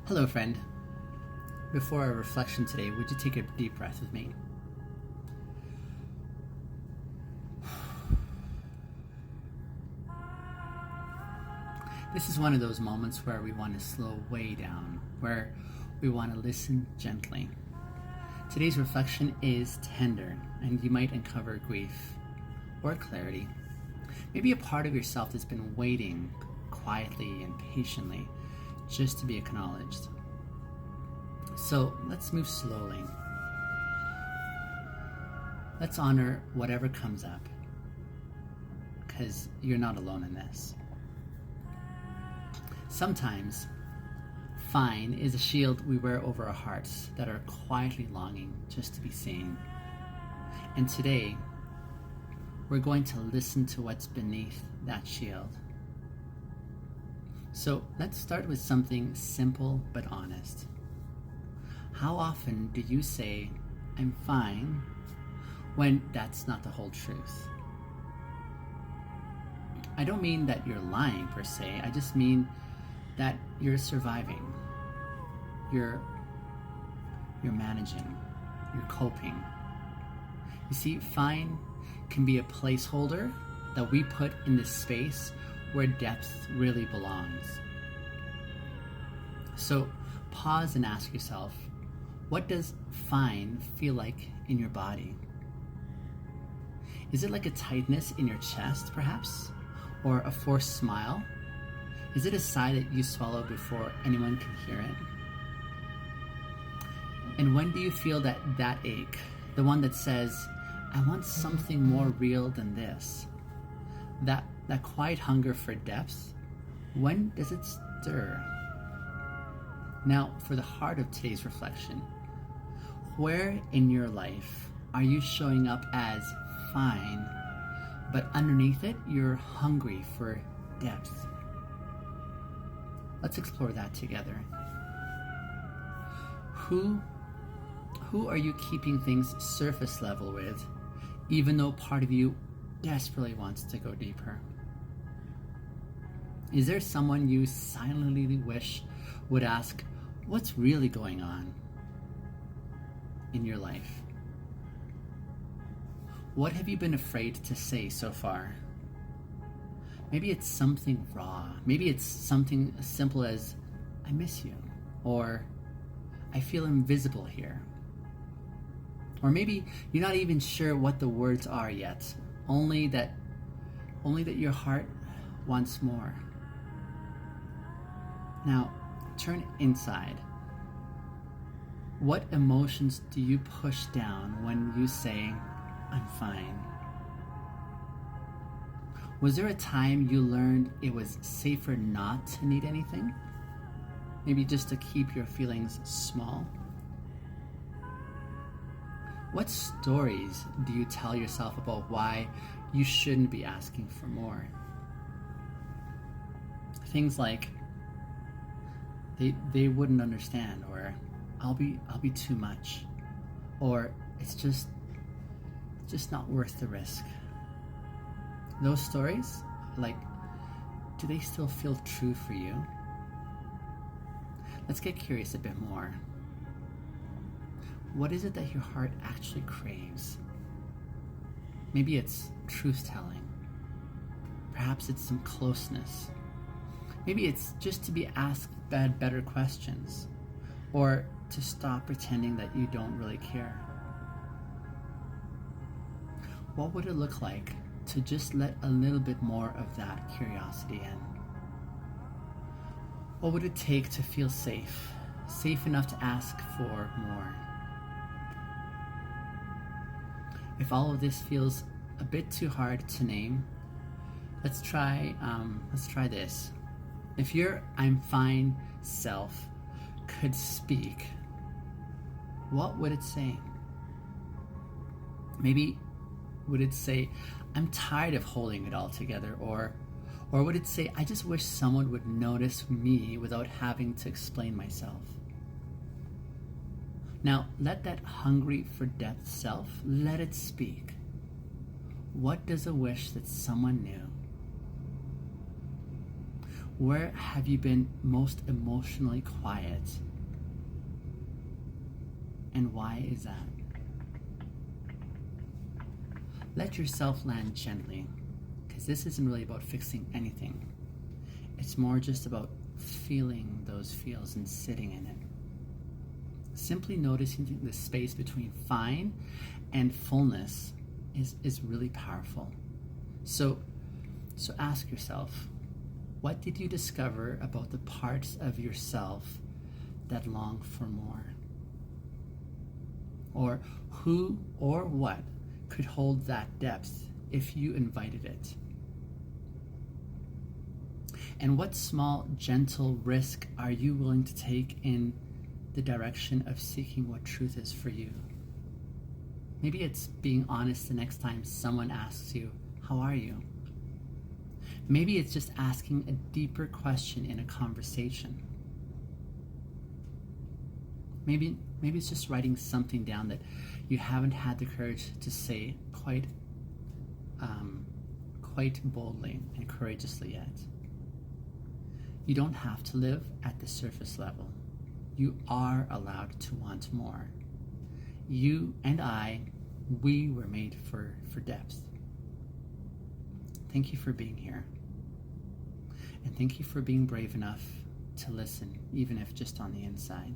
Hello, friend. Before our reflection today, would you take a deep breath with me? This is one of those moments where we want to slow way down, where we want to listen gently. Today's reflection is tender, and you might uncover grief or clarity. Maybe a part of yourself that's been waiting quietly and patiently just to be acknowledged. So let's move slowly. Let's honor whatever comes up, because you're not alone in this. Sometimes, fine is a shield we wear over our hearts that are quietly longing just to be seen. And today, we're going to listen to what's beneath that shield. So let's start with something simple but honest. How often do you say, "I'm fine," when that's not the whole truth? I don't mean that you're lying per se, I just mean that you're surviving, you're managing, you're coping. You see, fine can be a placeholder that we put in the space where depth really belongs. So pause and ask yourself, what does fine feel like in your body? Is it like a tightness in your chest, perhaps? Or a forced smile? Is it a sigh that you swallow before anyone can hear it? And when do you feel that ache? The one that says, "I want something more real than this." That quiet hunger for depth, when does it stir? Now, for the heart of today's reflection, where in your life are you showing up as fine, but underneath it, you're hungry for depth? Let's explore that together. Who are you keeping things surface level with, even though part of you desperately wants to go deeper? Is there someone you silently wish would ask, what's really going on in your life? What have you been afraid to say so far? Maybe it's something raw. Maybe it's something as simple as, "I miss you," or "I feel invisible here." Or maybe you're not even sure what the words are yet, only that your heart wants more. Now, turn inside. What emotions do you push down when you say, "I'm fine"? Was there a time you learned it was safer not to need anything? Maybe just to keep your feelings small? What stories do you tell yourself about why you shouldn't be asking for more? Things like, they wouldn't understand, or I'll be too much, or it's just not worth the risk. Those stories, do they still feel true for you? Let's get curious a bit more. What is it that your heart actually craves? Maybe it's truth-telling. Perhaps it's some closeness. Maybe it's just to be asked better questions, or to stop pretending that you don't really care. What would it look like to just let a little bit more of that curiosity in? What would it take to feel safe enough to ask for more? If all of this feels a bit too hard to name, let's try this. If your "I'm fine" self could speak, what would it say? Maybe would it say, "I'm tired of holding it all together," or would it say, "I just wish someone would notice me without having to explain myself"? Now, let that hungry for depth self, let it speak. What does a wish that someone knew? Where have you been most emotionally quiet? And why is that? Let yourself land gently, because this isn't really about fixing anything. It's more just about feeling those feels and sitting in it. Simply noticing the space between fine and fullness is really powerful. So ask yourself, what did you discover about the parts of yourself that long for more? Or who or what could hold that depth if you invited it? And what small, gentle risk are you willing to take in the direction of seeking what truth is for you? Maybe it's being honest the next time someone asks you, how are you? Maybe it's just asking a deeper question in a conversation. Maybe it's just writing something down that you haven't had the courage to say quite boldly and courageously yet. You don't have to live at the surface level. You are allowed to want more. You and I, we were made for depth. Thank you for being here. And thank you for being brave enough to listen, even if just on the inside.